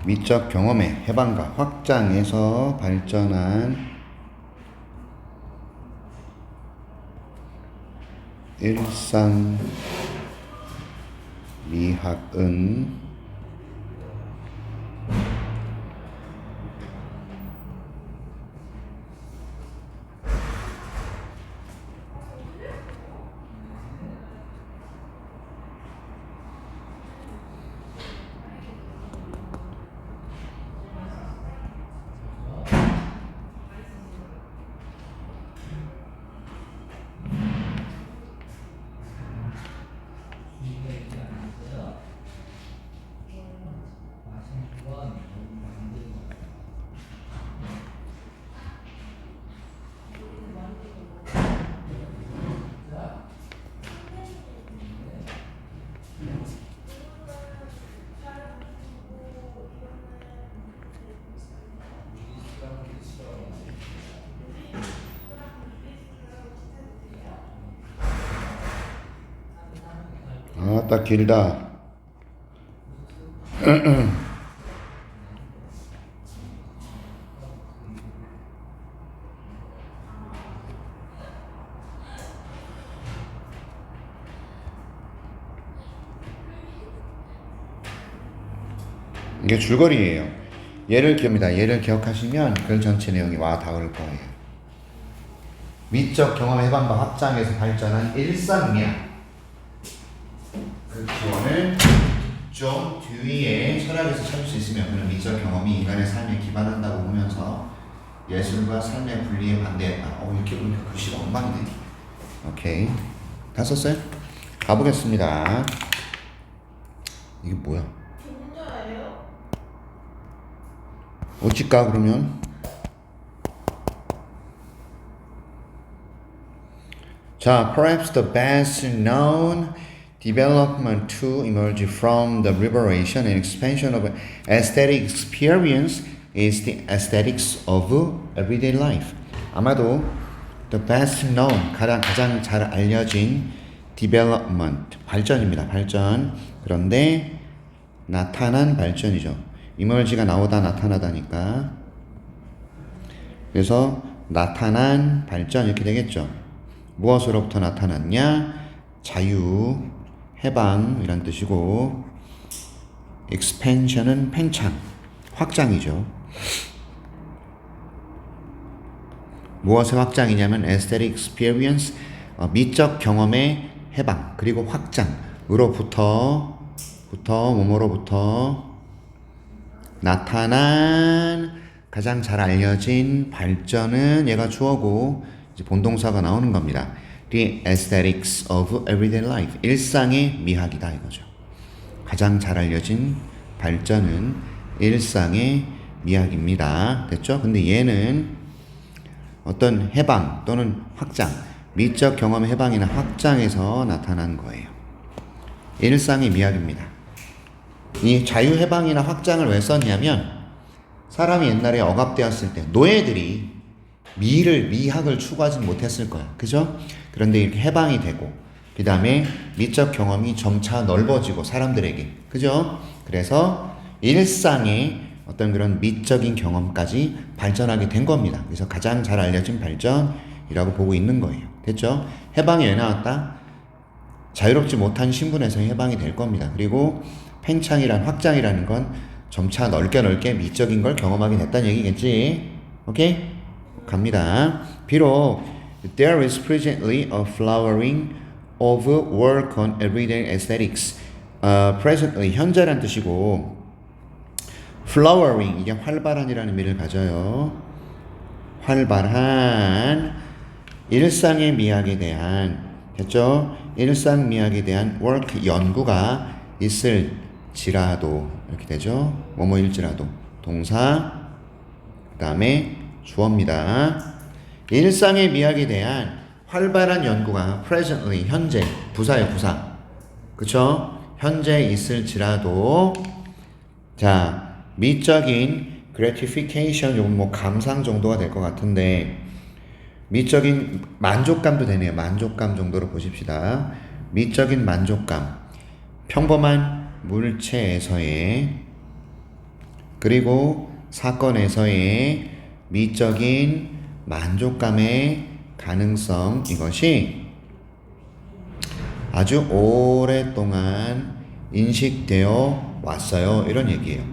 미적 경험의 해방과 확장에서 발전한 일상 미학은 딱 길다. 이게 줄거리예요. 예를 기억하시면 글 전체 내용이 와 닿을 거예요. 미적 경험 해방과 확장에서 발전한 일상미학. 그 기원을 좀 뒤에 철학에서 찾을 수 있으면 그런 미적 경험이 인간의 삶에 기반한다고 보면서 예술과 삶의 분리에 반대했다. 이렇게 보니까 글씨가 엉망이네. 오케이. 다 썼어요? 가보겠습니다. 이게 뭐야? 어찌까 그러면? 자, perhaps the best known development to emerge from the liberation and expansion of aesthetic experience is the aesthetics of everyday life. 아마도 the best known, 가장 잘 알려진 development, 발전입니다. 발전. 그런데 나타난 발전이죠. emerge가 나오다 나타나다니까. 그래서 나타난 발전 이렇게 되겠죠. 무엇으로부터 나타났냐? 자유, 해방 이란 뜻이고 expansion은 팽창, 확장이죠. 무엇의 확장이냐면 aesthetic experience, 미적 경험의 해방 그리고 확장으로부터 뭐뭐로부터 나타난 가장 잘 알려진 발전은 얘가 주어고 이제 본동사가 나오는 겁니다. The aesthetics of everyday life. 일상의 미학이다 이거죠. 가장 잘 알려진 발전은 일상의 미학입니다. 됐죠? 근데 얘는 어떤 해방 또는 확장, 미적 경험의 해방이나 확장에서 나타난 거예요. 일상의 미학입니다. 이 자유해방이나 확장을 왜 썼냐면 사람이 옛날에 억압되었을 때 노예들이 미학을 추구하지 못했을 거야. 그죠? 그런데 이렇게 해방이 되고 그 다음에 미적 경험이 점차 넓어지고 사람들에게. 그죠? 그래서 일상의 어떤 그런 미적인 경험까지 발전하게 된 겁니다. 그래서 가장 잘 알려진 발전이라고 보고 있는 거예요. 됐죠? 해방이 왜 나왔다? 자유롭지 못한 신분에서 해방이 될 겁니다. 그리고 팽창이란 확장이라는 건 점차 넓게 미적인 걸 경험하게 됐다는 얘기겠지. 오케이? 갑니다. 비록 there is presently a flowering of work on everyday aesthetics. presently 현재란 뜻이고 flowering 이게 활발한이라는 의미를 가져요. 활발한 일상의 미학에 대한 됐죠? 일상 미학에 대한 work 연구가 있을지라도 이렇게 되죠. 뭐뭐일지라도 동사 그 다음에 주어입니다. 일상의 미학에 대한 활발한 연구가 presently 현재 부사예요. 부사 그쵸? 현재 있을지라도 자 미적인 gratification 요건 뭐 감상 정도가 될 것 같은데 미적인 만족감도 되네요. 만족감 정도로 보십시다. 미적인 만족감 평범한 물체에서의 그리고 사건에서의 미적인 만족감의 가능성, 이것이 아주 오랫동안 인식되어 왔어요. 이런 얘기예요.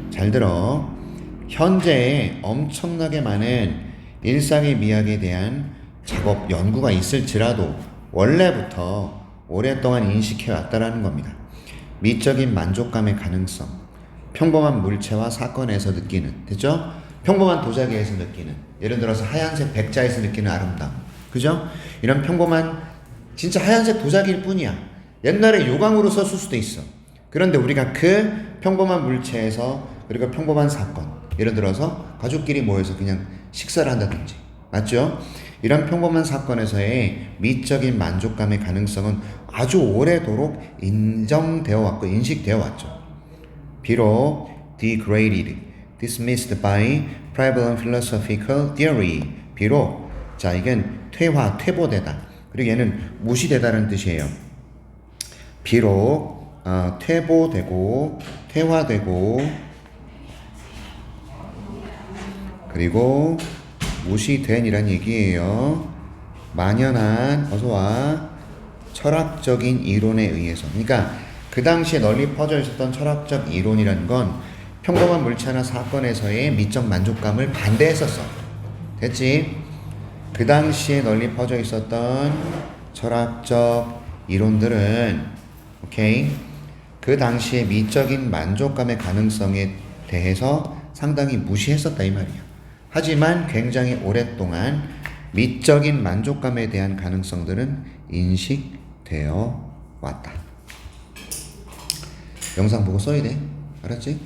잘 들어. 현재 엄청나게 많은 일상의 미학에 대한 작업, 연구가 있을지라도 원래부터 오랫동안 인식해 왔다라는 겁니다. 미적인 만족감의 가능성, 평범한 물체와 사건에서 느끼는, 됐죠? 평범한 도자기에서 느끼는, 예를 들어서 하얀색 백자에서 느끼는 아름다움, 그죠? 이런 평범한 진짜 하얀색 도자기일 뿐이야. 옛날에 요강으로 썼을 수도 있어. 그런데 우리가 그 평범한 물체에서, 그리고 평범한 사건, 예를 들어서 가족끼리 모여서 그냥 식사를 한다든지, 맞죠? 이런 평범한 사건에서의 미적인 만족감의 가능성은 아주 오래도록 인정되어 왔고 인식되어 왔죠. 비록 degraded, dismissed by prevalent philosophical theory, 비록, 자, 이건 퇴화, 퇴보되다, 그리고 얘는 무시되다는 뜻이에요. 비록 퇴보되고 퇴화되고 그리고 무시된 이란 얘기예요. 만연한, 어서와, 철학적인 이론에 의해서, 그러니까 그 당시에 널리 퍼져 있었던 철학적 이론이라는 건 평범한 물체나 사건에서의 미적 만족감을 반대했었어. 됐지? 그 당시에 널리 퍼져 있었던 철학적 이론들은, 오케이, 그 당시에 미적인 만족감의 가능성에 대해서 상당히 무시했었다 이 말이야. 하지만 굉장히 오랫동안 미적인 만족감에 대한 가능성들은 인식되어 왔다. 영상 보고 써야 돼. 알았지?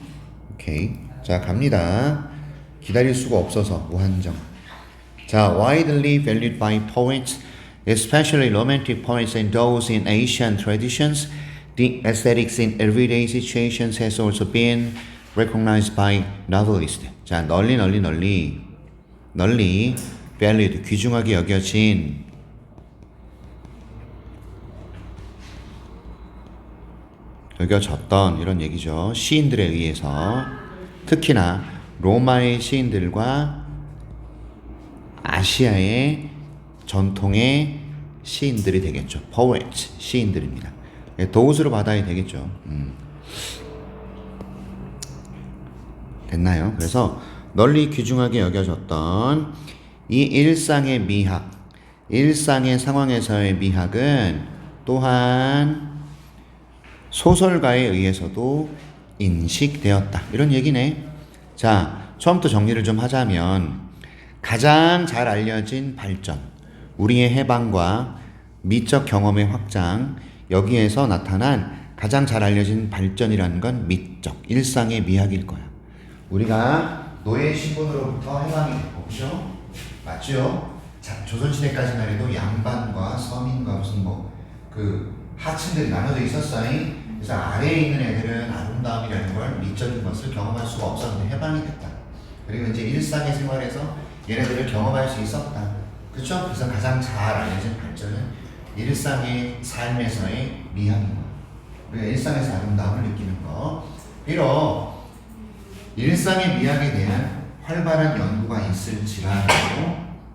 오케이. 자, 갑니다. 기다릴 수가 없어서 무한정. 자, widely valued by poets, especially romantic poets and those in Asian traditions, the aesthetics in everyday situations has also been recognized by novelists. 자, 널리 valued, 귀중하게 여겨졌던 이런 얘기죠. 시인들에 의해서, 특히나 로마의 시인들과 아시아의 전통의 시인들이 되겠죠. poets, 시인들입니다. 도우스로 받아야 되겠죠. 됐나요? 그래서 널리 귀중하게 여겨졌던 이 일상의 미학, 일상의 상황에서의 미학은 또한 소설가에 의해서도 인식되었다. 이런 얘기네. 자, 처음부터 정리를 좀 하자면, 가장 잘 알려진 발전, 우리의 해방과 미적 경험의 확장, 여기에서 나타난 가장 잘 알려진 발전이라는 건 미적, 일상의 미학일 거야. 우리가 노예 신분으로부터 해방이 됐고, 그죠? 맞죠? 자, 조선시대까지만 해도 양반과 서민과 무슨 하층들이 나눠져 있었어요. 그래서 아래에 있는 애들은 아름다움이라는 걸, 미적인 것을 경험할 수가 없었는데 해방이 됐다. 그리고 이제 일상의 생활에서 얘네들을 경험할 수 있었다. 그렇죠? 그래서 가장 잘 알려진 발전은 일상의 삶에서의 미학인 거. 우리가 일상에서 아름다움을 느끼는 거. 비록 일상의 미학에 대한 활발한 연구가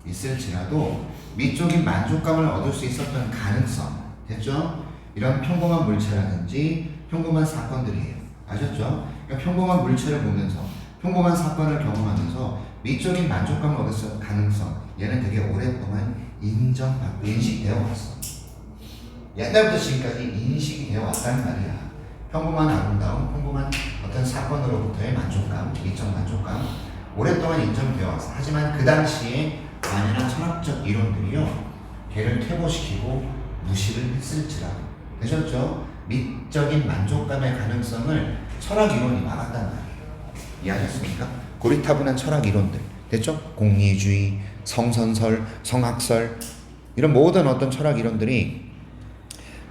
있을지라도 미적인 만족감을 얻을 수 있었던 가능성, 됐죠? 이런 평범한 물체라든지 평범한 사건들이에요. 아셨죠? 그러니까 평범한 물체를 보면서, 평범한 사건을 경험하면서 미적인 만족감을 얻을 수 있는 가능성, 얘는 되게 오랫동안 인정받고 인식되어 왔어. 옛날부터 지금까지 인식이 되어 왔다는 말이야. 평범한 아름다움, 평범한 어떤 사건으로부터의 만족감, 미적 만족감, 오랫동안 인정되어 왔어. 하지만 그 당시에 만연한 철학적 이론들이요, 걔를 퇴보시키고 무시를 했을지라도, 되셨죠? 미적인 만족감의 가능성을 철학 이론이 막았단 말이에요. 이해하셨습니까? 고리타분한 철학 이론들, 됐죠? 공리주의, 성선설, 성학설, 이런 모든 어떤 철학 이론들이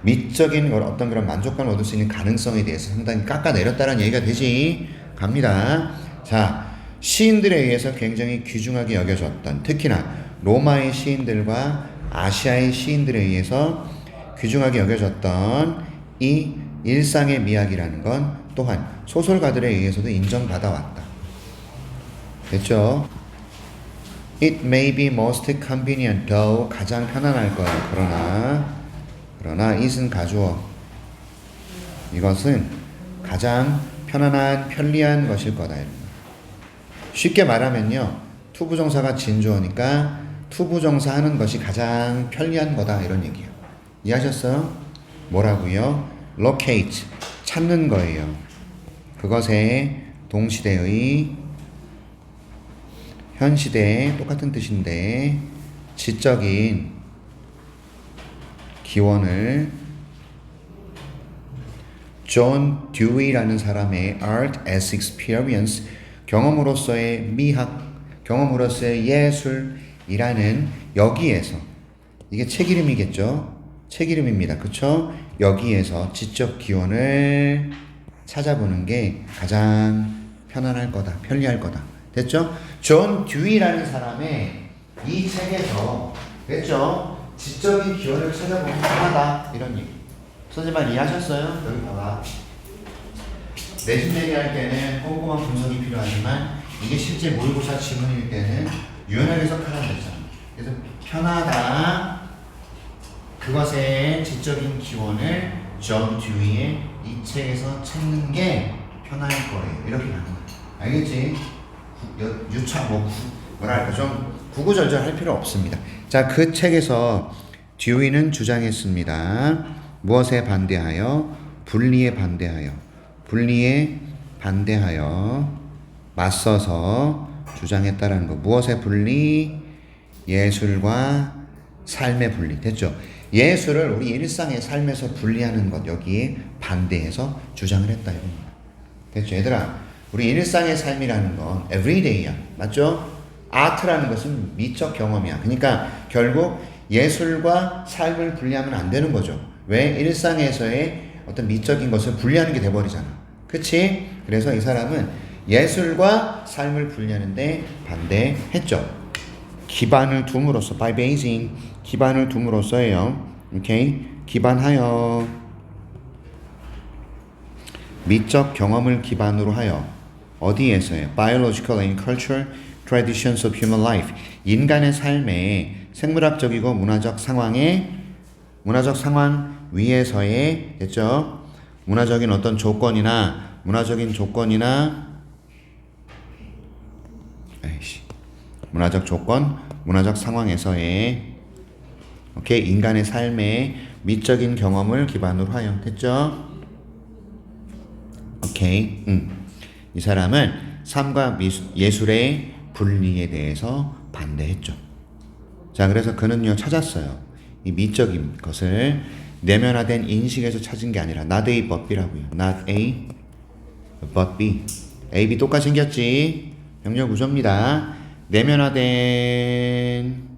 미적인 어떤 그런 만족감을 얻을 수 있는 가능성에 대해서 상당히 깎아내렸다는 얘기가 되지. 갑니다. 자, 시인들에 의해서 굉장히 귀중하게 여겨졌던, 특히나 로마의 시인들과 아시아의 시인들에 의해서 귀중하게 여겨졌던 이 일상의 미학이라는 건 또한 소설가들에 의해서도 인정받아 왔다. 됐죠? It may be most convenient, though 가장 편안할 거야. 그러나 it은 가주어. 이것은 가장 편안한, 편리한 것일 거다. 쉽게 말하면요, 투부정사가 진주어니까 투부정사 하는 것이 가장 편리한 거다 이런 얘기예요. 이해하셨어요? 뭐라고요? locate, 찾는 거예요. 그것의 동시대의 현시대 똑같은 뜻인데 지적인 기원을 존 듀이라는 사람의 art as experience, 경험으로서의 미학, 경험으로서의 예술이라는 여기에서, 이게 책 이름이겠죠? 책 이름입니다. 그쵸? 여기에서 지적 기원을 찾아보는 게 가장 편안할 거다, 편리할 거다. 됐죠? 존 듀이라는 사람의 이 책에서, 됐죠? 지적인 기원을 찾아보면 편하다 이런 얘기. 선생님 이해하셨어요? 여기 봐봐. 내신 대비할 때는 꼼꼼한 분석이 필요하지만 이게 실제 모의고사 지문일 때는 유연하게 해석하라는 거잖아. 그래서 편하다, 그것의 지적인 기원을 존 듀이의 이 책에서 찾는 게 편할 거예요. 이렇게 가는 거야. 알겠지? 뭐랄까 좀 구구절절 할 필요 없습니다. 자, 그 책에서 듀이는 주장했습니다. 무엇에 반대하여? 분리에 반대하여. 분리에 반대하여 맞서서 주장했다라는 거. 무엇의 분리? 예술과 삶의 분리. 됐죠? 예술을 우리 일상의 삶에서 분리하는 것, 여기에 반대해서 주장을 했다 이겁니다. 됐죠? 얘들아, 우리 일상의 삶이라는 건 everyday야. 맞죠? 아트라는 것은 미적 경험이야. 그러니까 결국 예술과 삶을 분리하면 안 되는 거죠. 왜? 일상에서의 어떤 미적인 것을 분리하는 게 돼버리잖아. 그치? 그래서 이 사람은 예술과 삶을 분리하는데 반대했죠. 기반을 둠으로써, by basing, 기반을 둠으로써예요. 오케이? 기반하여, 미적 경험을 기반으로 하여. 어디에서요? Biological and cultural traditions of human life. 인간의 삶의 생물학적이고 문화적 상황 위에서의, 됐죠? 문화적인 어떤 조건이나 문화적 조건, 문화적 상황에서의, 오케이, 인간의 삶의 미적인 경험을 기반으로 하여. 됐죠? 오케이. 이 사람은 삶과 예술의 분리에 대해서 반대했죠. 자, 그래서 그는요 찾았어요. 이 미적인 것을 내면화된 인식에서 찾은 게 아니라 not A but B라고요. not A but B. A, B 똑같이 생겼지. 병렬 구조입니다. 내면화된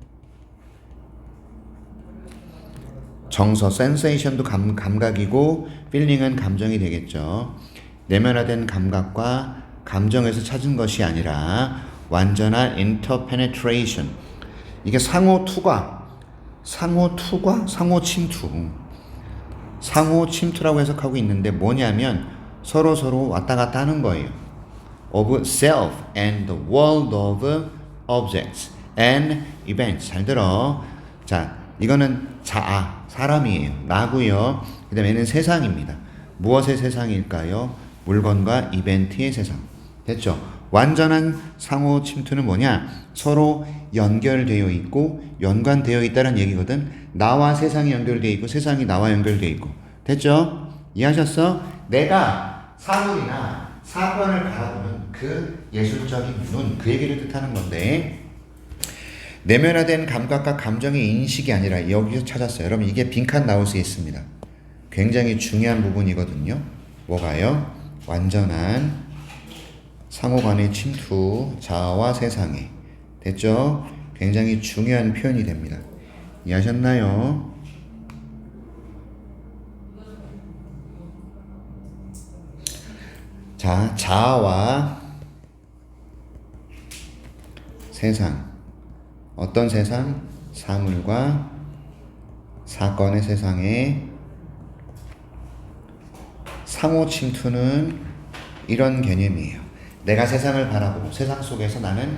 정서, sensation도 감각이고 feeling은 감정이 되겠죠. 내면화된 감각과 감정에서 찾은 것이 아니라 완전한 interpenetration. 이게 상호 침투라고 해석하고 있는데 뭐냐면 서로 왔다 갔다 하는 거예요. of self and the world of objects and events. 잘 들어. 자, 이거는 자아, 사람이에요. 나고요. 그 다음에 얘는 세상입니다. 무엇의 세상일까요? 물건과 이벤트의 세상. 됐죠? 완전한 상호 침투는 뭐냐? 서로 연결되어 있고 연관되어 있다는 얘기거든. 나와 세상이 연결되어 있고 세상이 나와 연결되어 있고. 됐죠? 이해하셨어? 내가 사물이나 사건을 바라보는 그 예술적인 눈, 그 얘기를 뜻하는 건데, 내면화된 감각과 감정의 인식이 아니라 여기서 찾았어요. 여러분, 이게 빈칸 나올 수 있습니다. 굉장히 중요한 부분이거든요. 뭐가요? 완전한 상호간의 침투, 자아와 세상에. 됐죠? 굉장히 중요한 표현이 됩니다. 이해하셨나요? 자, 자아와 세상. 어떤 세상? 사물과 사건의 세상에 상호 침투는 이런 개념이에요. 내가 세상을 바라보고 세상 속에서 나는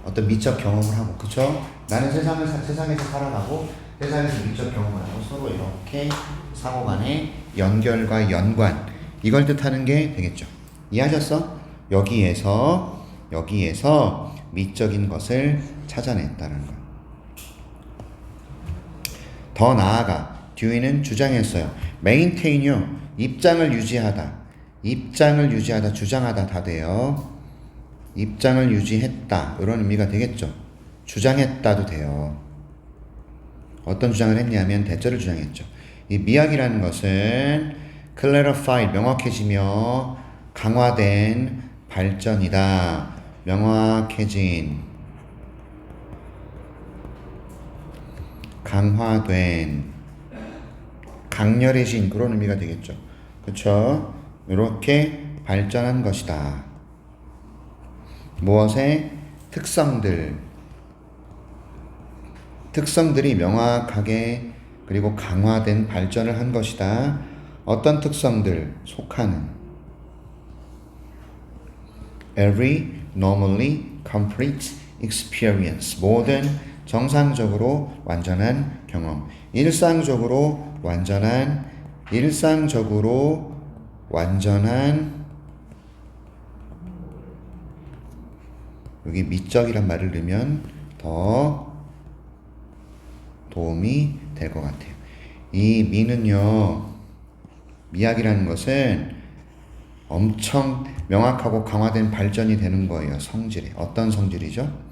어떤 미적 경험을 하고, 그쵸? 나는 세상에서 살아가고 세상에서 미적 경험을 하고 서로 이렇게 상호 간의 연결과 연관, 이걸 뜻하는 게 되겠죠. 이해하셨어? 여기에서 미적인 것을 찾아냈다는 거. 더 나아가 듀이는 주장했어요. maintain요. 입장을 유지하다, 주장하다 다 돼요. 입장을 유지했다, 이런 의미가 되겠죠. 주장했다도 돼요. 어떤 주장을 했냐면 대절을 주장했죠. 이 미학이라는 것은 clarify, 명확해지며 강화된 발전이다. 명확해진, 강화된, 강렬해진, 그런 의미가 되겠죠. 그쵸? 이렇게 발전한 것이다. 무엇의 특성들이 명확하게 그리고 강화된 발전을 한 것이다. 어떤 특성들? 속하는 every normally complete experience, 모든 정상적으로 완전한 경험, 일상적으로 완전한 여기 미적이란 말을 넣으면 더 도움이 될 것 같아요. 이 미는요, 미학이라는 것은 엄청 명확하고 강화된 발전이 되는 거예요. 성질에. 어떤 성질이죠?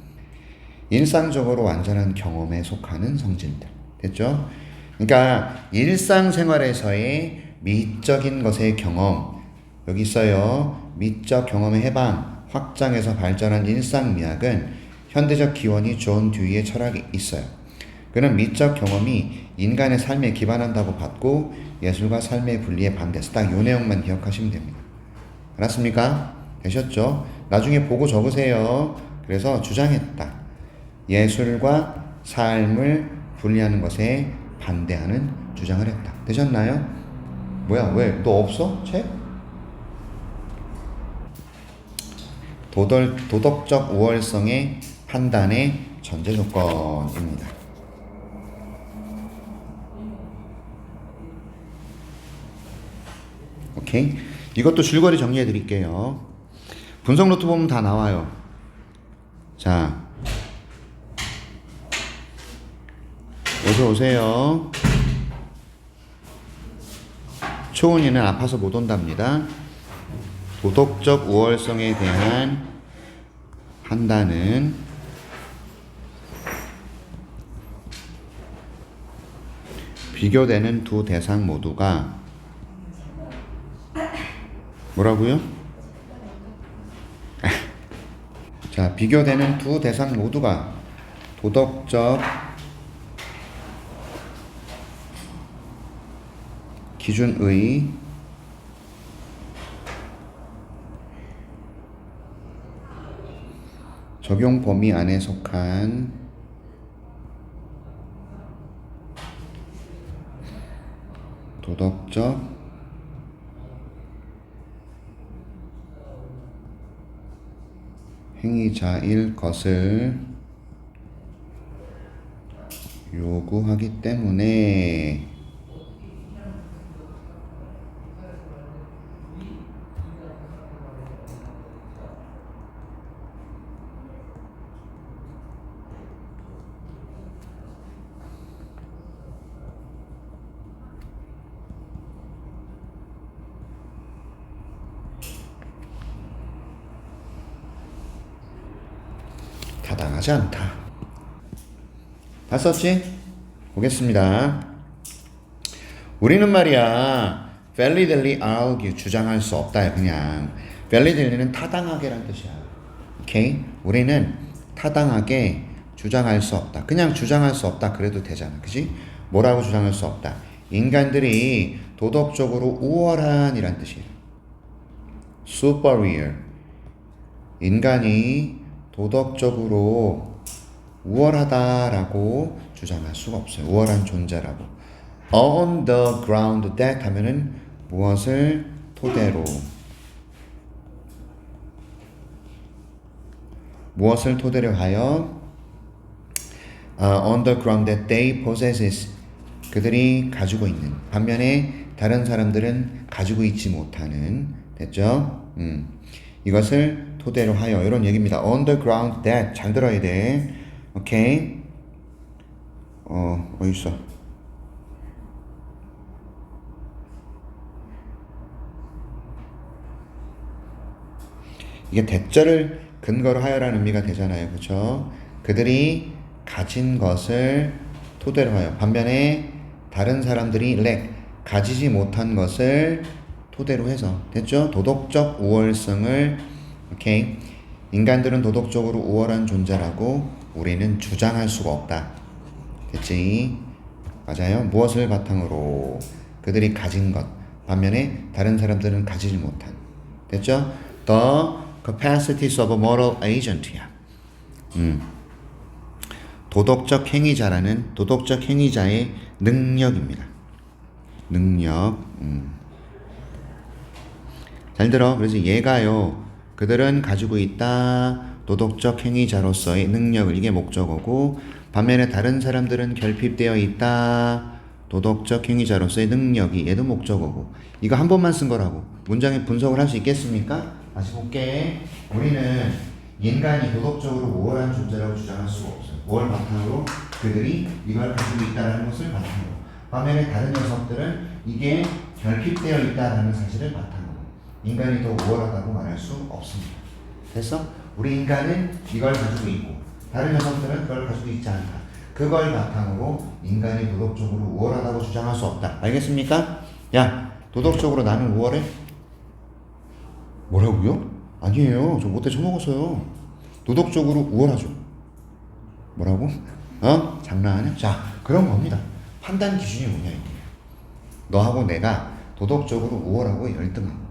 일상적으로 완전한 경험에 속하는 성질들. 됐죠? 그러니까 일상생활에서의 미적인 것의 경험, 여기 있어요. 미적 경험의 해방, 확장해서 발전한 일상미학은 현대적 기원이 존 듀이의 철학이 있어요. 그는 미적 경험이 인간의 삶에 기반한다고 받고 예술과 삶의 분리에 반대해서 딱 이 내용만 기억하시면 됩니다. 알았습니까? 되셨죠? 나중에 보고 적으세요. 그래서 주장했다. 예술과 삶을 분리하는 것에 반대하는 주장을 했다. 되셨나요? 뭐야, 왜? 너 없어? 책? 도덕적 우월성의 판단의 전제 조건입니다. 오케이? 이것도 줄거리 정리해 드릴게요. 분석 노트 보면 다 나와요. 자, 어서 오세요. 초은이는 아파서 못 온답니다. 도덕적 우월성에 대한 판단은 비교되는 두 대상 모두가 뭐라고요? 자, 비교되는 두 대상 모두가 도덕적 기준의 적용 범위 안에 속한 도덕적 행위자일 것을 요구하기 때문에 타당하지 않다. 봤었지? 보겠습니다. 우리는 말이야 validly argue, 주장할 수 없다. 그냥 validly는 타당하게란 뜻이야. 오케이? 우리는 타당하게 주장할 수 없다. 그냥 주장할 수 없다 그래도 되잖아. 그지? 뭐라고 주장할 수 없다? 인간들이 도덕적으로 우월한 이란 뜻이에요. superior, 인간이 도덕적으로 우월하다라고 주장할 수가 없어요. 우월한 존재라고. On the ground that 하면은 무엇을 토대로, 무엇을 토대로 하여 on the ground that they possesses 그들이 가지고 있는 반면에 다른 사람들은 가지고 있지 못하는 됐죠? 이것을 토대로 하여 이런 얘기입니다. on the ground that 잘 들어야 돼. 오케이. 어디 있어? 이게 대절을 근거로 하여라는 의미가 되잖아요. 그렇죠? 그들이 가진 것을 토대로 하여 반면에 다른 사람들이 가지지 못한 것을 토대로 해서 됐죠? 도덕적 우월성을 오케이. 인간들은 도덕적으로 우월한 존재라고 우리는 주장할 수가 없다. 됐지? 맞아요. 무엇을 바탕으로 그들이 가진 것 반면에 다른 사람들은 가지지 못한 됐죠? The capacities of a moral agent야. 도덕적 행위자라는 도덕적 행위자의 능력입니다. 능력. 잘 들어. 그래서 얘가요. 그들은 가지고 있다. 도덕적 행위자로서의 능력을 이게 목적어고 반면에 다른 사람들은 결핍되어 있다. 도덕적 행위자로서의 능력이 얘도 목적어고 이거 한 번만 쓴 거라고 문장에 분석을 할 수 있겠습니까? 다시 볼게. 우리는 인간이 도덕적으로 우월한 존재라고 주장할 수가 없어요. 뭘 바탕으로? 그들이 이걸 가지고 있다는 것을 바탕으로. 반면에 다른 녀석들은 이게 결핍되어 있다는 사실을 바탕으로. 인간이 더 우월하다고 말할 수 없습니다. 됐어? 우리 인간은 이걸 가지고 있고 다른 녀석들은 그걸 가지고 있지 않다. 그걸 바탕으로 인간이 도덕적으로 우월하다고 주장할 수 없다. 알겠습니까? 야, 도덕적으로 나는 우월해? 뭐라고요? 아니에요. 저 못해 처먹었어요. 도덕적으로 우월하죠. 뭐라고? 장난하냐? 자, 그런 겁니다. 판단 기준이 뭐냐 이게. 너하고 내가 도덕적으로 우월하고 열등하고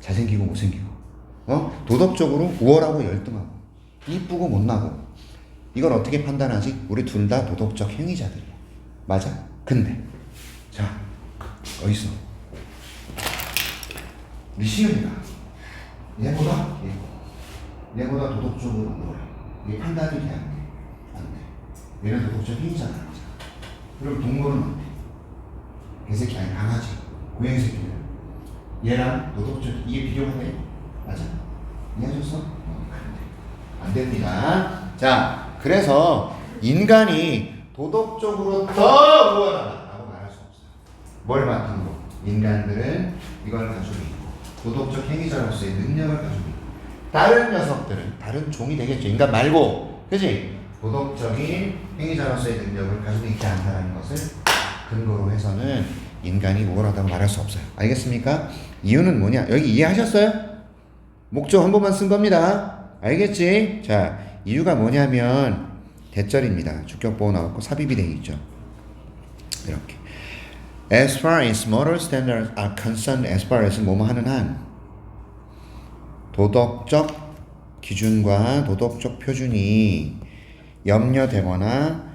잘생기고 못생기고 도덕적으로 우월하고 열등하고 이쁘고 못나고 이걸 어떻게 판단하지? 우리 둘 다 도덕적 행위자들이야. 맞아? 근데 자 어딨어? 우리 시은이가 얘보다 도덕적으로 우월해. 이게 판단이 돼? 안 돼. 얘는 도덕적 행위자가 아니잖아. 그럼 동물은 어때? 개새끼 아니 강아지, 고양이 새끼는 얘랑 도덕적 이게 비교가 돼? 맞아? 이해하셨어? 안 됩니다. 자, 그래서 인간이 도덕적으로 더 우월하다라고 말할 수 없어요. 뭘 바탕으로? 인간들은 이걸 가지고 있고 도덕적 행위자로서의 능력을 가지고 있고 다른 녀석들은 다른 종이 되겠죠. 인간 말고, 그지? 도덕적인 행위자로서의 능력을 가지고 있지 않다는 것을 근거로 해서는 인간이 우월하다고 말할 수 없어요. 알겠습니까? 이유는 뭐냐? 여기 이해하셨어요? 목적 한 번만 쓴 겁니다. 알겠지? 자, 이유가 뭐냐면 대절입니다. 주격보호 나왔고 삽입이 되어 있죠. 이렇게. As far as moral standards are concerned, as far as 뭐뭐 하는 한 도덕적 기준과 도덕적 표준이 염려되거나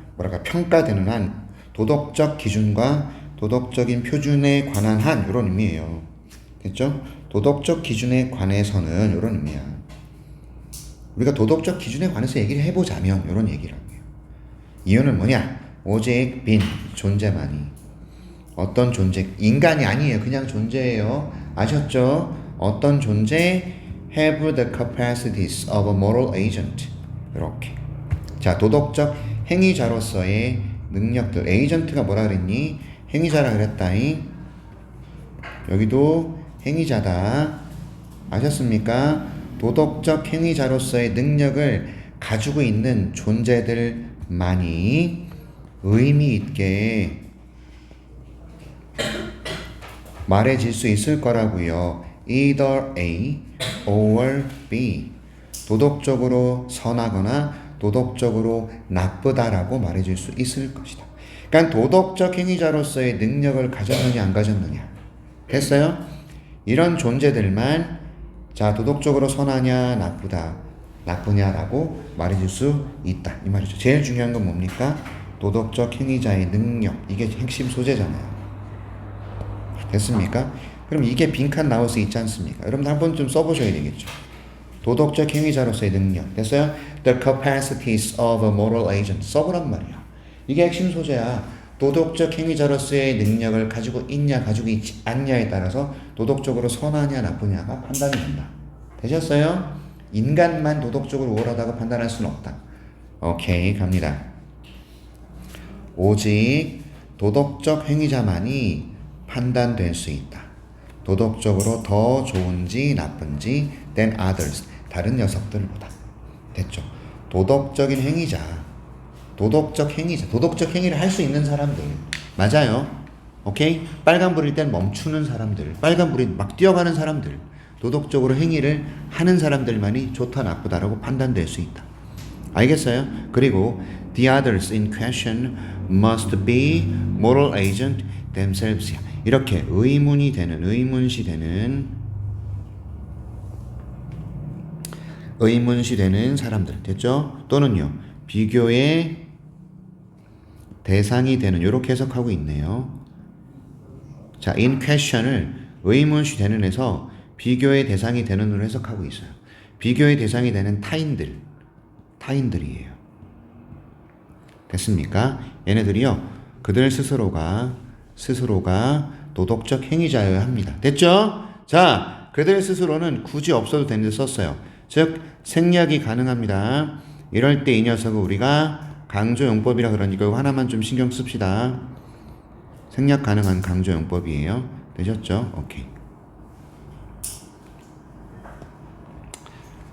평가되는 한 도덕적 기준과 도덕적인 표준에 관한 한 이런 의미예요. 됐죠? 도덕적 기준에 관해서는 이런 의미야. 우리가 도덕적 기준에 관해서 얘기를 해보자면 이런 얘기라고 해요. 이유는 뭐냐? 오직 빈 존재만이 어떤 존재 인간이 아니에요. 그냥 존재예요. 아셨죠? 어떤 존재 have the capacities of a moral agent 이렇게. 자, 도덕적 행위자로서의 능력들. 에이전트가 뭐라 그랬니? 행위자라 그랬다잉. 여기도 행위자다. 아셨습니까? 도덕적 행위자로서의 능력을 가지고 있는 존재들만이 의미 있게 말해질 수 있을 거라고요. Either A or B. 도덕적으로 선하거나 도덕적으로 나쁘다라고 말해줄 수 있을 것이다. 그러니까 도덕적 행위자로서의 능력을 가졌느냐 안 가졌느냐. 됐어요? 이런 존재들만 자 도덕적으로 선하냐 나쁘냐라고 말해줄 수 있다. 이 말이죠. 제일 중요한 건 뭡니까? 도덕적 행위자의 능력. 이게 핵심 소재잖아요. 됐습니까? 그럼 이게 빈칸 나올 수 있지 않습니까? 여러분들 한 번쯤 써보셔야 되겠죠. 도덕적 행위자로서의 능력. 됐어요? The capacities of a moral agent. 써보란 말이야. 이게 핵심 소재야. 도덕적 행위자로서의 능력을 가지고 있냐 가지고 있지 않냐에 따라서 도덕적으로 선하냐 나쁘냐가 판단이 된다. 되셨어요? 인간만 도덕적으로 우월하다고 판단할 수는 없다. 오케이, 갑니다. 오직 도덕적 행위자만이 판단될 수 있다. 도덕적으로 더 좋은지 나쁜지 than others. 다른 녀석들보다. 됐죠? 도덕적인 행위자. 도덕적 행위를 할 수 있는 사람들. 맞아요. 오케이? 빨간불일 땐 멈추는 사람들. 빨간불이 막 뛰어가는 사람들. 도덕적으로 행위를 하는 사람들만이 좋다 나쁘다라고 판단될 수 있다. 알겠어요? 그리고 the others in question must be moral agent themselves. 이렇게 의문시 되는 사람들. 됐죠? 또는요. 비교의 대상이 되는, 이렇게 해석하고 있네요. 자, in question을 의문시 되는 에서 비교의 대상이 되는으로 해석하고 있어요. 비교의 대상이 되는 타인들이에요. 됐습니까? 얘네들이요, 그들 스스로가 도덕적 행위자여야 합니다. 됐죠? 자, 그들 스스로는 굳이 없어도 되는데 썼어요. 즉, 생략이 가능합니다. 이럴 때 이 녀석을 우리가 강조용법이라 그러니까 이거 하나만 좀 신경 씁시다. 생략 가능한 강조용법이에요. 되셨죠? 오케이.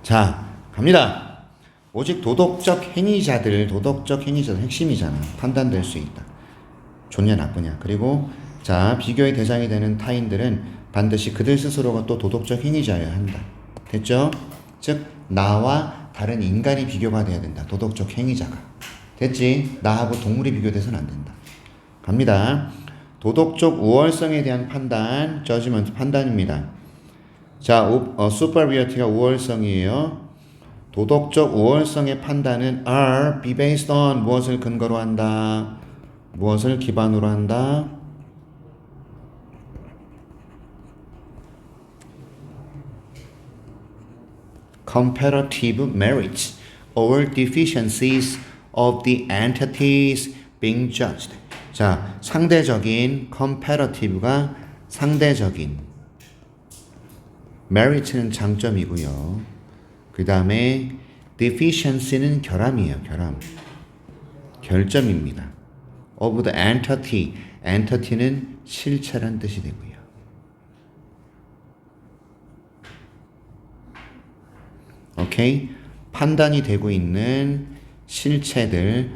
자, 갑니다. 오직 도덕적 행위자들 핵심이잖아. 판단될 수 있다. 좋냐 나쁘냐. 그리고 자, 비교의 대상이 되는 타인들은 반드시 그들 스스로가 또 도덕적 행위자여야 한다. 됐죠? 즉, 나와 다른 인간이 비교가 돼야 된다. 도덕적 행위자가. 됐지? 나하고 동물이 비교돼서는 안 된다. 갑니다. 도덕적 우월성에 대한 판단, judgment, 판단입니다. 자, superiority가 우월성이에요. 도덕적 우월성의 판단은 are be based on 무엇을 근거로 한다. 무엇을 기반으로 한다. comparative merits or deficiencies of the entities being judged. 자, 상대적인 comparative가 상대적인, merit는 장점이고요. 그 다음에 deficiency는 결함이에요. 결점입니다. of the entity는 실체란 뜻이 되고요. 오케이? 판단이 되고 있는 실체들.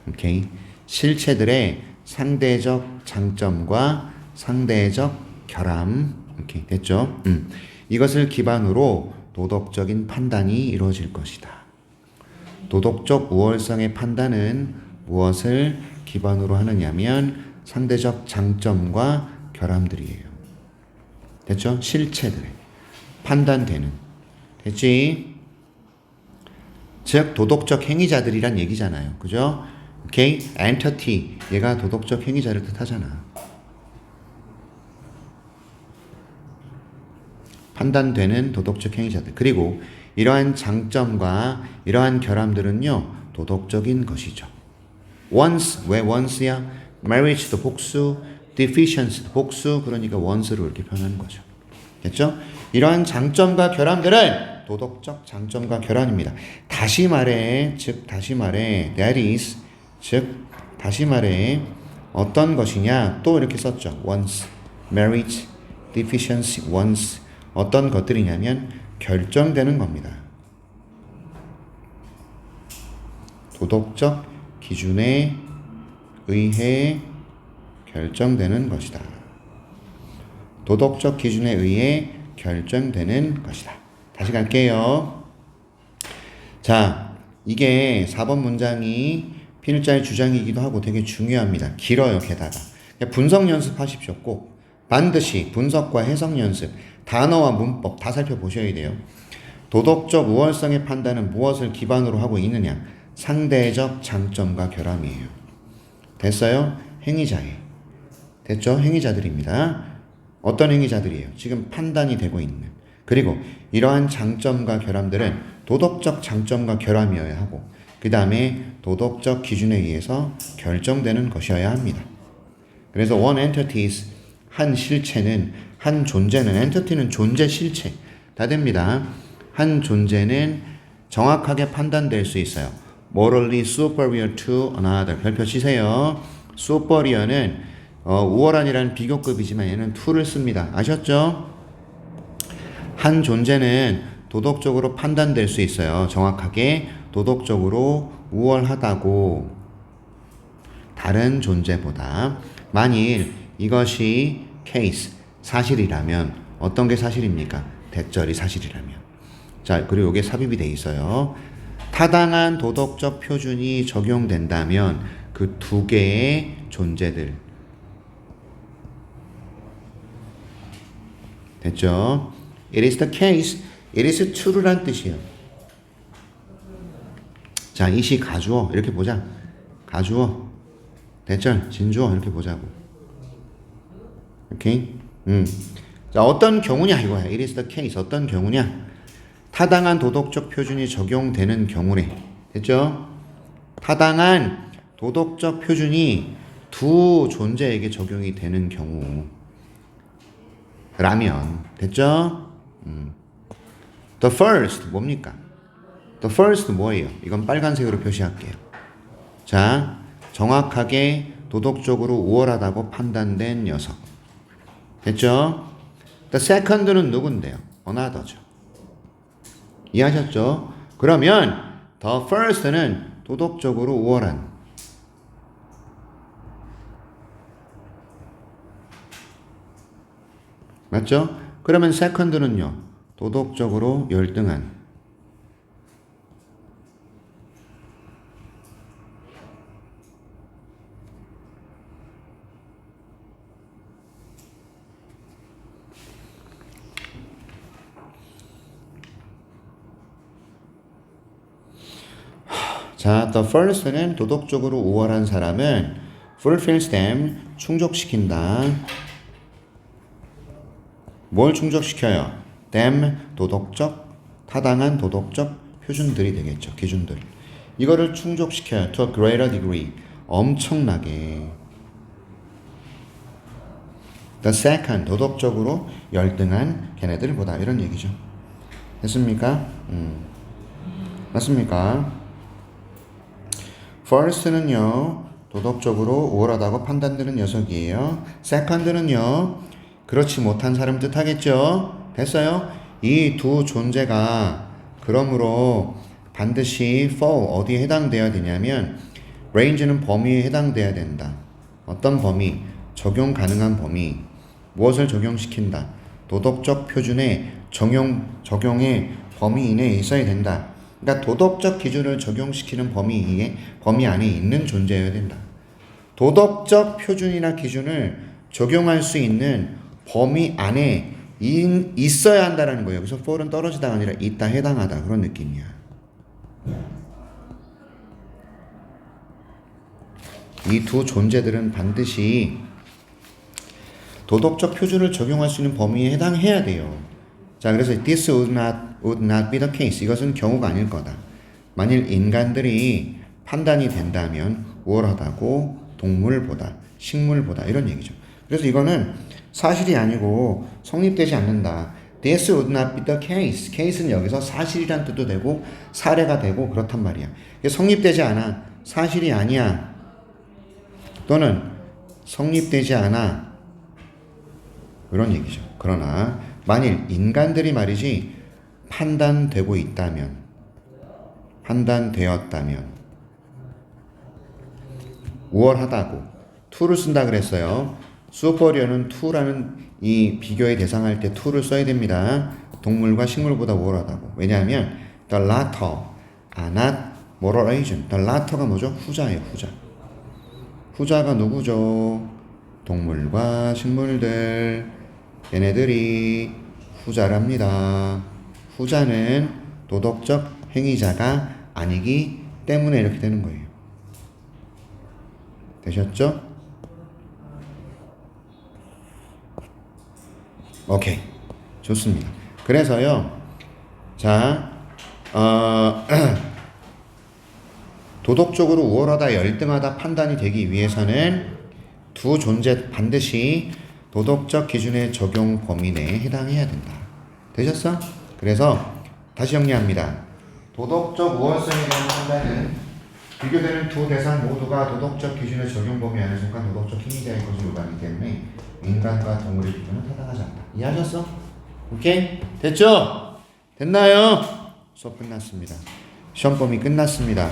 오케이? 실체들의 상대적 장점과 상대적 결함. 오케이, 됐죠? 이것을 기반으로 도덕적인 판단이 이루어질 것이다. 도덕적 우월성의 판단은 무엇을 기반으로 하느냐면 상대적 장점과 결함들이에요. 됐죠? 실체들. 판단되는. 됐지? 즉, 도덕적 행위자들이란 얘기잖아요. 그죠? 오케이? entity. 얘가 도덕적 행위자를 뜻하잖아. 판단되는 도덕적 행위자들. 그리고 이러한 장점과 이러한 결함들은요, 도덕적인 것이죠. once, 왜 once야? marriage도 복수, deficiency도 복수, 그러니까 once로 이렇게 표현하는 거죠. 됐죠? 이러한 장점과 결함들은 도덕적 장점과 결함입니다. 다시 말해, that is, 다시 말해, 어떤 것이냐, 또 이렇게 썼죠. once, marriage, deficiency, once. 어떤 것들이냐면 결정되는 겁니다. 도덕적 기준에 의해 결정되는 것이다. 도덕적 기준에 의해 결정되는 것이다. 다시 갈게요. 자, 이게 4번 문장이 필자의 주장이기도 하고 되게 중요합니다. 길어요, 게다가. 분석 연습하십시오, 꼭. 반드시 분석과 해석 연습, 단어와 문법 다 살펴보셔야 돼요. 도덕적 우월성의 판단은 무엇을 기반으로 하고 있느냐? 상대적 장점과 결함이에요. 됐어요? 행위자의. 됐죠? 행위자들입니다. 어떤 행위자들이에요? 지금 판단이 되고 있는. 그리고 이러한 장점과 결함들은 도덕적 장점과 결함이어야 하고 그 다음에 도덕적 기준에 의해서 결정되는 것이어야 합니다. 그래서 one entities, 한 실체는, 한 존재는, entity는 존재, 실체 다 됩니다. 한 존재는 정확하게 판단될 수 있어요. morally superior to another. 별표 치세요. superior는 우월한이라는 비교급이지만 얘는 to를 씁니다. 아셨죠? 한 존재는 도덕적으로 판단될 수 있어요. 정확하게 도덕적으로 우월하다고 다른 존재보다. 만일 이것이 케이스, 사실이라면 어떤 게 사실입니까? 대절이 사실이라면. 자, 그리고 이게 삽입이 돼 있어요. 타당한 도덕적 표준이 적용된다면 그 두 개의 존재들. 됐죠? It is the case. It is true란 뜻이에요. 자, 이시 가주어 이렇게 보자. 가주어, 대절, 진주어 이렇게 보자고. 오케이? 자, 어떤 경우냐 이거야. It is the case. 어떤 경우냐? 타당한 도덕적 표준이 적용되는 경우래. 됐죠? 타당한 도덕적 표준이 두 존재에게 적용이 되는 경우라면. 됐죠? The first 뭡니까? The first 뭐예요? 이건 빨간색으로 표시할게요. 자, 정확하게 도덕적으로 우월하다고 판단된 녀석. 됐죠? The second는 누군데요? another죠. 이해하셨죠? 그러면 the first는 도덕적으로 우월한. 맞죠? 그러면 second는요? 도덕적으로 열등한. 자, the first는 도덕적으로 우월한 사람은 fulfills them, 충족시킨다. 뭘 충족시켜요? them, 도덕적, 타당한 도덕적 표준들이 되겠죠. 기준들. 이거를 충족시켜요. to a greater degree. 엄청나게. the second, 도덕적으로 열등한 걔네들보다. 이런 얘기죠. 됐습니까? 맞습니까? first는요, 도덕적으로 우월하다고 판단되는 녀석이에요. second는요, 그렇지 못한 사람 뜻하겠죠? 됐어요? 이 두 존재가 그러므로 반드시 fall, 어디에 해당되어야 되냐면 range는 범위에 해당되어야 된다. 어떤 범위? 적용 가능한 범위. 무엇을 적용시킨다? 도덕적 표준의 적용의 범위 이내에 있어야 된다. 그러니까 도덕적 기준을 적용시키는 범위 안에 있는 존재여야 된다. 도덕적 표준이나 기준을 적용할 수 있는 범위 안에 있어야 한다는 거예요. 그래서 fall은 떨어지다가 아니라 있다, 해당하다 그런 느낌이야. 이 두 존재들은 반드시 도덕적 표준을 적용할 수 있는 범위에 해당해야 돼요. 자, 그래서 this would not be the case. 이것은 경우가 아닐 거다. 만일 인간들이 판단이 된다면 우월하다고 동물보다, 식물보다 이런 얘기죠. 그래서 이거는 사실이 아니고 성립되지 않는다. This would not be the case. case는 여기서 사실이란 뜻도 되고 사례가 되고 그렇단 말이야. 이게 성립되지 않아. 사실이 아니야. 또는 성립되지 않아. 그런 얘기죠. 그러나 만일 인간들이 말이지 판단되고 있다면, 판단되었다면 우월하다고 to를 쓴다 그랬어요. superior는 to라는 이 비교의 대상할 때 to를 써야 됩니다. 동물과 식물보다 우월하다고. 왜냐하면 the latter are not moral agent. the latter가 뭐죠? 후자예요. 후자. 후자가 누구죠? 동물과 식물들. 얘네들이 후자랍니다. 후자는 도덕적 행위자가 아니기 때문에 이렇게 되는 거예요. 되셨죠? 오케이. 좋습니다. 그래서요. 자, 도덕적으로 우월하다, 열등하다 판단이 되기 위해서는 두 존재 반드시 도덕적 기준의 적용 범위 내에 해당해야 된다. 되셨어? 그래서 다시 정리합니다. 도덕적 우월성에 대한 판단은 비교되는 두 대상 모두가 도덕적 기준의 적용 범위 안에 속한 도덕적 행위자의 것을 요구하기 때문에 인간과 동물의 비교는 타당하지 않다. 이해하셨어? 오케이? 됐죠? 됐나요? 수업 끝났습니다. 시험 범위 끝났습니다.